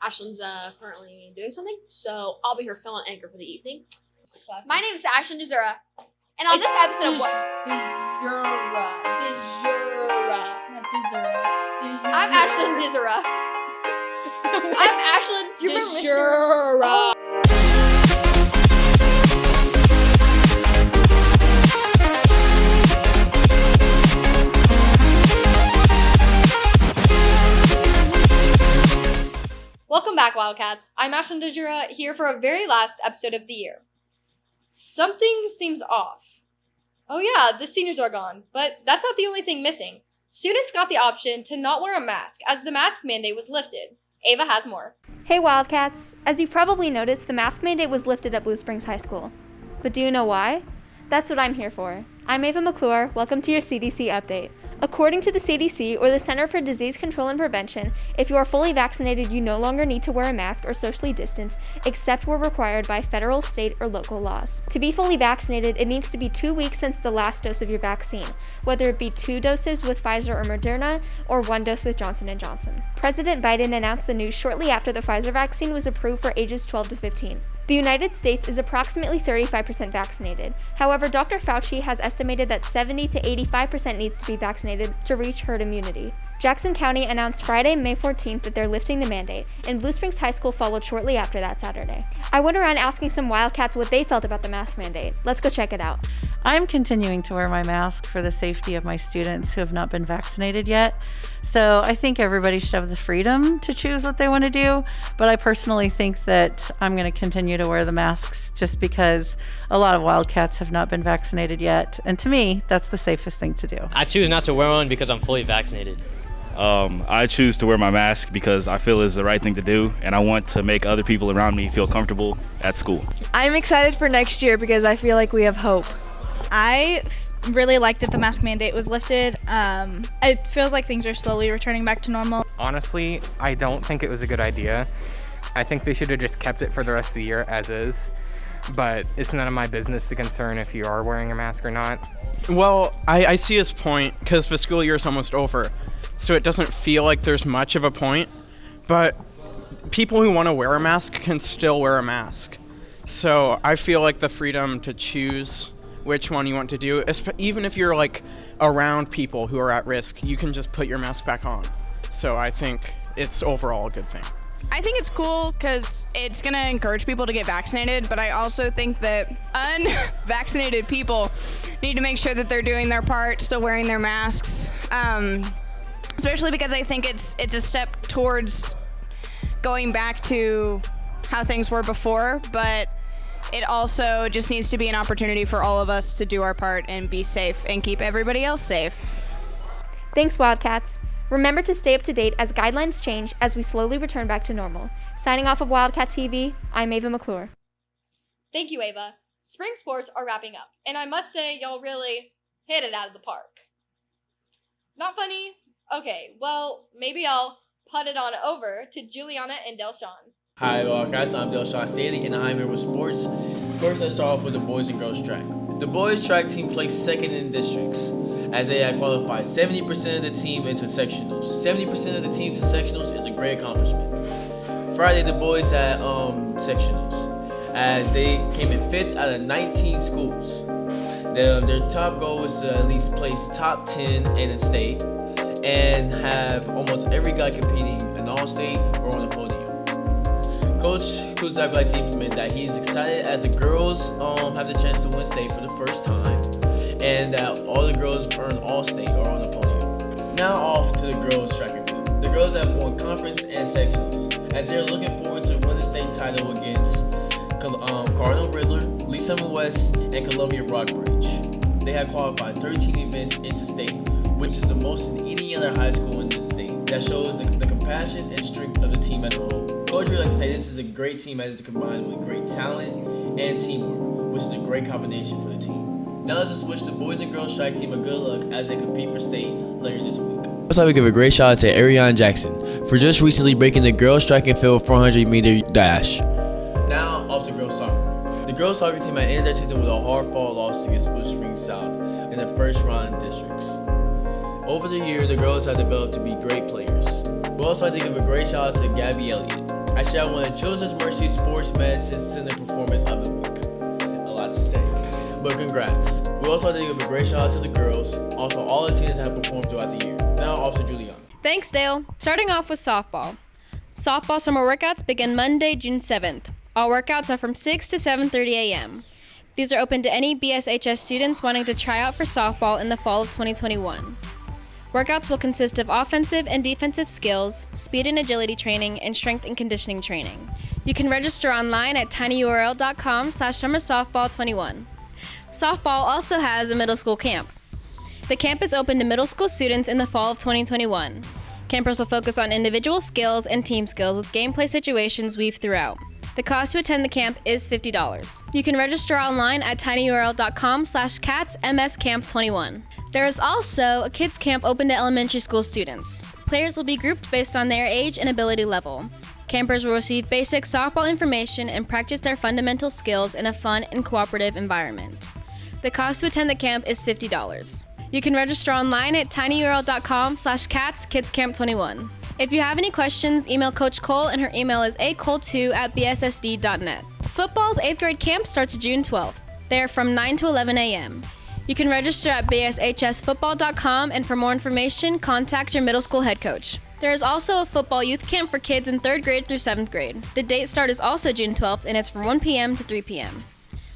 Ashlyn's currently doing something, so I'll be here filling anchor for the evening. My name is Ashlyn Dezura, and on this episode of what? Dezura. Not Dezura. I'm Ashlyn Dezura. I'm Ashlyn Dezura. Welcome back, Wildcats. I'm Ashlyn Dezura, here for a very last episode of the year. Something seems off. Oh yeah, the seniors are gone, but that's not the only thing missing. Students got the option to not wear a mask as the mask mandate was lifted. Ava has more. Hey Wildcats! As you've probably noticed, the mask mandate was lifted at Blue Springs High School. But do you know why? That's what I'm here for. I'm Ava McClure. Welcome to your CDC update. According to the CDC, or the Center for Disease Control and Prevention, if you are fully vaccinated, you no longer need to wear a mask or socially distance, except where required by federal, state, or local laws. To be fully vaccinated, it needs to be 2 weeks since the last dose of your vaccine, whether it be 2 doses with Pfizer or Moderna, or 1 dose with Johnson & Johnson. President Biden announced the news shortly after the Pfizer vaccine was approved for ages 12 to 15. The United States is approximately 35% vaccinated. However, Dr. Fauci has estimated that 70 to 85% needs to be vaccinated to reach herd immunity. Jackson County announced Friday, May 14th that they're lifting the mandate, and Blue Springs High School followed shortly after that Saturday. I went around asking some Wildcats what they felt about the mask mandate. Let's go check it out. I'm continuing to wear my mask for the safety of my students who have not been vaccinated yet. So I think everybody should have the freedom to choose what they want to do. But I personally think that I'm going to continue to wear the masks just because a lot of Wildcats have not been vaccinated yet. And to me, that's the safest thing to do. I choose not to wear one because I'm fully vaccinated. I choose to wear my mask because I feel it's the right thing to do, and I want to make other people around me feel comfortable at school. I'm excited for next year because I feel like we have hope. I really like that the mask mandate was lifted. It feels like things are slowly returning back to normal. Honestly, I don't think it was a good idea. I think they should have just kept it for the rest of the year as is. But it's none of my business to concern if you are wearing a mask or not. Well, I see his point because the school year is almost over. So it doesn't feel like there's much of a point. But people who want to wear a mask can still wear a mask. So I feel like the freedom to choose which one you want to do, even if you're like around people who are at risk, you can just put your mask back on. So I think it's overall a good thing. I think it's cool because it's going to encourage people to get vaccinated, but I also think that unvaccinated people need to make sure that they're doing their part, still wearing their masks, especially because I think it's a step towards going back to how things were before, but it also just needs to be an opportunity for all of us to do our part and be safe and keep everybody else safe. Thanks, Wildcats. Remember to stay up to date as guidelines change as we slowly return back to normal. Signing off of Wildcat TV, I'm Ava McClure. Thank you, Ava. Spring sports are wrapping up, and I must say, y'all really hit it out of the park. Not funny? Okay, well, maybe I'll putt it on over to Juliana and Delshawn. Hi, Wildcats. I'm Delshawn Staley, and I'm here with sports. First, let's start off with the boys and girls track. The boys track team placed second in districts, as they had qualified 70% of the team into sectionals. 70% of the team to sectionals is a great accomplishment. Friday, the boys had sectionals, as they came in 5th out of 19 schools. Their top goal was to at least place top 10 in the state and have almost every guy competing in all-state or on the podium. Coach Kuzak liked to implement that he is excited as the girls have the chance to win state for the first time, and that all the girls earn all-state or on the podium. Now off to the girls track and field. The girls have won conference and sectionals, as they're looking forward to winning the state title against Cardinal Riddler, Lee Summit West, and Columbia Rockbridge. They have qualified 13 events into state, which is the most in any other high school in this state. That shows the compassion and strength of the team as a whole. Coach would like to say this is a great team as it's combined with great talent and teamwork, which is a great combination for the team. Now let's just wish the boys and girls track team a good luck as they compete for state later this week. First, I would give a great shout out to Ariane Jackson for just recently breaking the girls track and field 400-meter dash. Now off to girls soccer. The girls soccer team had ended their season with a hard-fought loss against Blue Springs South in the first round districts. Over the year, the girls have developed to be great players. We also like to give a great shout out to Gabby Elliott. I shall win a Children's Mercy Sports Medicine Center Performance of the Week. A lot to say, but congrats. We also like to give a great shout out to the girls, also all the teams that have performed throughout the year. Now, Officer Juliana. Thanks, Dale. Starting off with softball. Softball summer workouts begin Monday, June 7th. All workouts are from 6 to 7:30 a.m. These are open to any BSHS students wanting to try out for softball in the fall of 2021. Workouts will consist of offensive and defensive skills, speed and agility training, and strength and conditioning training. You can register online at tinyurl.com/summersoftball21. Softball also has a middle school camp. The camp is open to middle school students in the fall of 2021. Campers will focus on individual skills and team skills with gameplay situations weaved throughout. The cost to attend the camp is $50. You can register online at tinyurl.com/catsmscamp21. There is also a kids camp open to elementary school students. Players will be grouped based on their age and ability level. Campers will receive basic softball information and practice their fundamental skills in a fun and cooperative environment. The cost to attend the camp is $50. You can register online at tinyurl.com/catskidscamp21. If you have any questions, email Coach Cole, and her email is acole2@bssd.net. Football's 8th grade camp starts June 12th. They are from 9 to 11 a.m. You can register at bshsfootball.com, and for more information, contact your middle school head coach. There is also a football youth camp for kids in 3rd grade through 7th grade. The date start is also June 12th, and it's from 1 p.m. to 3 p.m.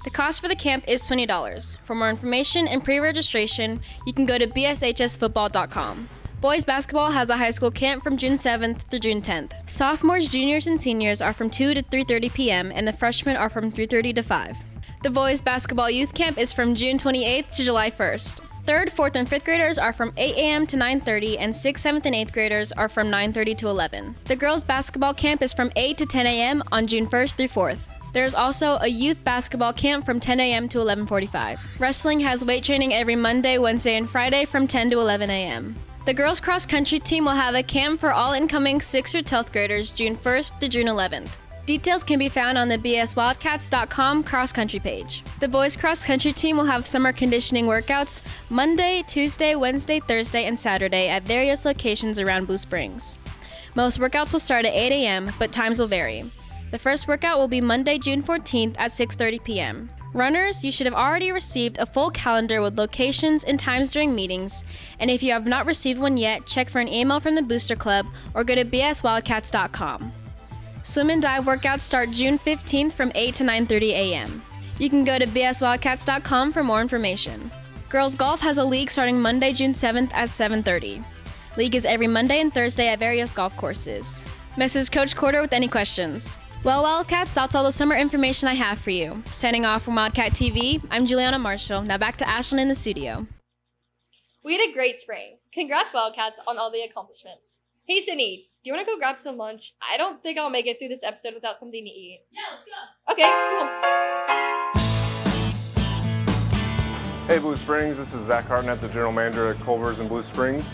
The cost for the camp is $20. For more information and pre-registration, you can go to bshsfootball.com. Boys basketball has a high school camp from June 7th through June 10th. Sophomores, juniors, and seniors are from 2 to 3:30 p.m., and the freshmen are from 3:30 to 5. The boys basketball youth camp is from June 28th to July 1st. 3rd, 4th, and 5th graders are from 8 a.m. to 9:30, and 6th, 7th, and 8th graders are from 9:30 to 11. The girls basketball camp is from 8 to 10 a.m. on June 1st through 4th. There is also a youth basketball camp from 10 a.m. to 11:45. Wrestling has weight training every Monday, Wednesday, and Friday from 10 to 11 a.m. The girls cross country team will have a camp for all incoming 6th through 12th graders June 1st through June 11th. Details can be found on the bswildcats.com cross country page. The boys cross country team will have summer conditioning workouts Monday, Tuesday, Wednesday, Thursday, and Saturday at various locations around Blue Springs. Most workouts will start at 8 a.m., but times will vary. The first workout will be Monday, June 14th at 6:30 p.m. Runners, you should have already received a full calendar with locations and times during meetings, and if you have not received one yet, check for an email from the Booster Club or go to bswildcats.com. Swim and dive workouts start June 15th from 8 to 9:30 a.m. You can go to bswildcats.com for more information. Girls golf has a league starting Monday, June 7th at 7:30. League is every Monday and Thursday at various golf courses. Message Coach Corder with any questions. Well, Wildcats, that's all the summer information I have for you. Signing off from Wildcat TV, I'm Juliana Marshall. Now back to Ashlyn in the studio. We had a great spring. Congrats, Wildcats, on all the accomplishments. Hey, Sydney, do you want to go grab some lunch? I don't think I'll make it through this episode without something to eat. Yeah, let's go. Okay, cool. Hey, Blue Springs, this is Zach Hartnett, the General Manager at Culver's in Blue Springs.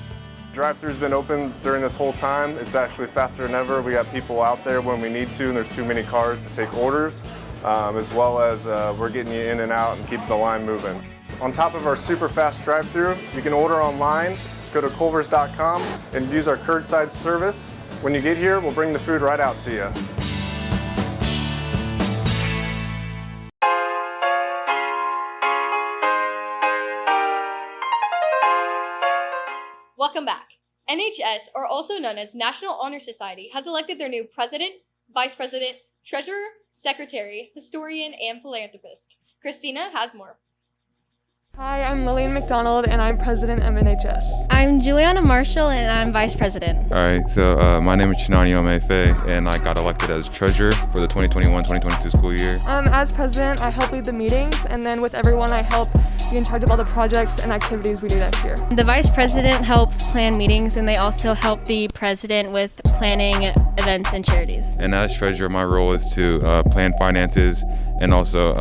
Drive-thru's been open during this whole time. It's actually faster than ever. We got people out there when we need to, and there's too many cars to take orders, as well as we're getting you in and out and keeping the line moving. On top of our super fast drive-thru, you can order online. Just go to culvers.com and use our curbside service. When you get here, we'll bring the food right out to you. Welcome back. NHS, or also known as National Honor Society, has elected their new president, vice president, treasurer, secretary, historian, and philanthropist. Christina has more. Hi, I'm Lillian McDonald, and I'm president of NHS. I'm Juliana Marshall, and I'm vice president. All right, so my name is Chinani Omefe, and I got elected as treasurer for the 2021-2022 school year. As president, I help lead the meetings, and then with everyone, I help be in charge of all the projects and activities we do next year. The vice president helps plan meetings, and they also help the president with planning events and charities. And as treasurer, my role is to plan finances and also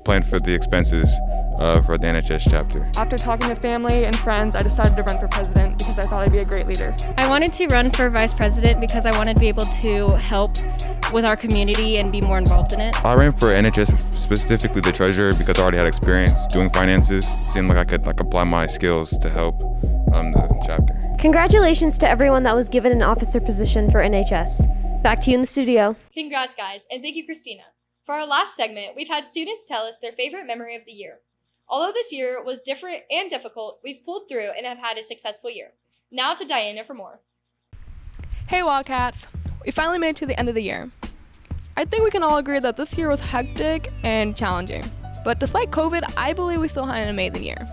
plan for the expenses for the NHS chapter. After talking to family and friends, I decided to run for president because I thought I'd be a great leader. I wanted to run for vice president because I wanted to be able to help with our community and be more involved in it. I ran for NHS, specifically the treasurer, because I already had experience doing finances. It seemed like I could apply my skills to help the chapter. Congratulations to everyone that was given an officer position for NHS. Back to you in the studio. Congrats, guys, and thank you, Christina. For our last segment, we've had students tell us their favorite memory of the year. Although this year was different and difficult, we've pulled through and have had a successful year. Now to Diana for more. Hey Wildcats, we finally made it to the end of the year. I think we can all agree that this year was hectic and challenging. But despite COVID, I believe we still had an amazing year.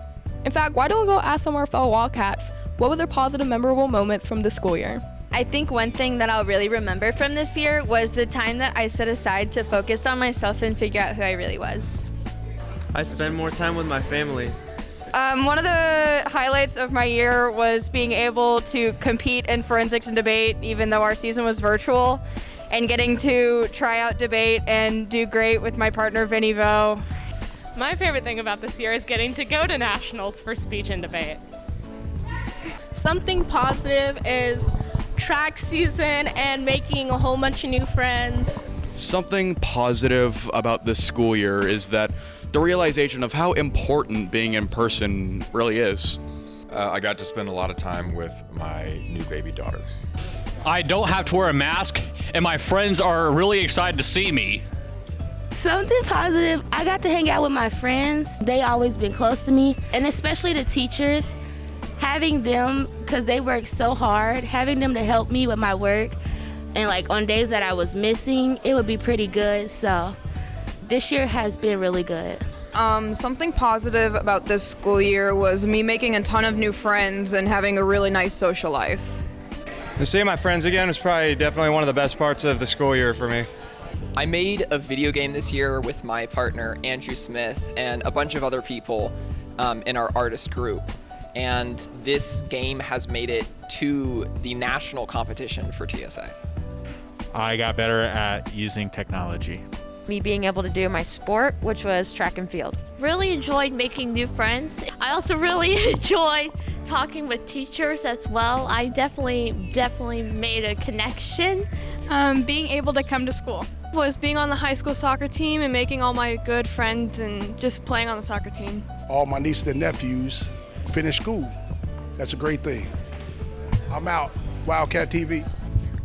In fact, why don't we go ask some of our fellow Wildcats what were their positive, memorable moments from the school year? I think one thing that I'll really remember from this year was the time that I set aside to focus on myself and figure out who I really was. I spent more time with my family. One of the highlights of my year was being able to compete in forensics and debate, even though our season was virtual, and getting to try out debate and do great with my partner, Vinny Vo. My favorite thing about this year is getting to go to nationals for speech and debate. Something positive is track season and making a whole bunch of new friends. Something positive about this school year is that the realization of how important being in person really is. I got to spend a lot of time with my new baby daughter. I don't have to wear a mask, and my friends are really excited to see me. Something positive, I got to hang out with my friends. They always been close to me, and especially the teachers. Having them, because they work so hard, having them to help me with my work, and like on days that I was missing, it would be pretty good. So this year has been really good. Something positive about this school year was me making a ton of new friends and having a really nice social life. Seeing my friends again was probably definitely one of the best parts of the school year for me. I made a video game this year with my partner, Andrew Smith, and a bunch of other people in our artist group. And this game has made it to the national competition for TSA. I got better at using technology. Me being able to do my sport, which was track and field. Really enjoyed making new friends. I also really enjoyed talking with teachers as well. I definitely made a connection. Being able to come to school. Was being on the high school soccer team and making all my good friends and just playing on the soccer team. All my nieces and nephews finished school. That's a great thing. I'm out. Wildcat TV.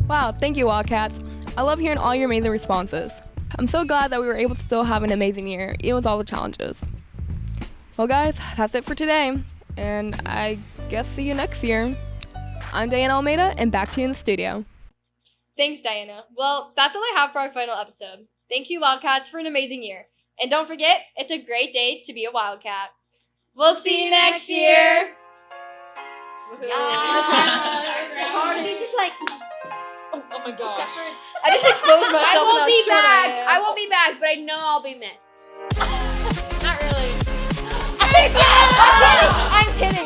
Wow, thank you, Wildcats. I love hearing all your amazing responses. I'm so glad that we were able to still have an amazing year, even with all the challenges. Well, guys, that's it for today, and I guess see you next year. I'm Diana Almeida, and back to you in the studio. Thanks, Diana. Well, that's all I have for our final episode. Thank you, Wildcats, for an amazing year. And don't forget, it's a great day to be a Wildcat. We'll see you next year. It's just like, oh my gosh. I just exposed myself. I won't be back. I I won't be back, but I know I'll be missed. Not really. I'm kidding.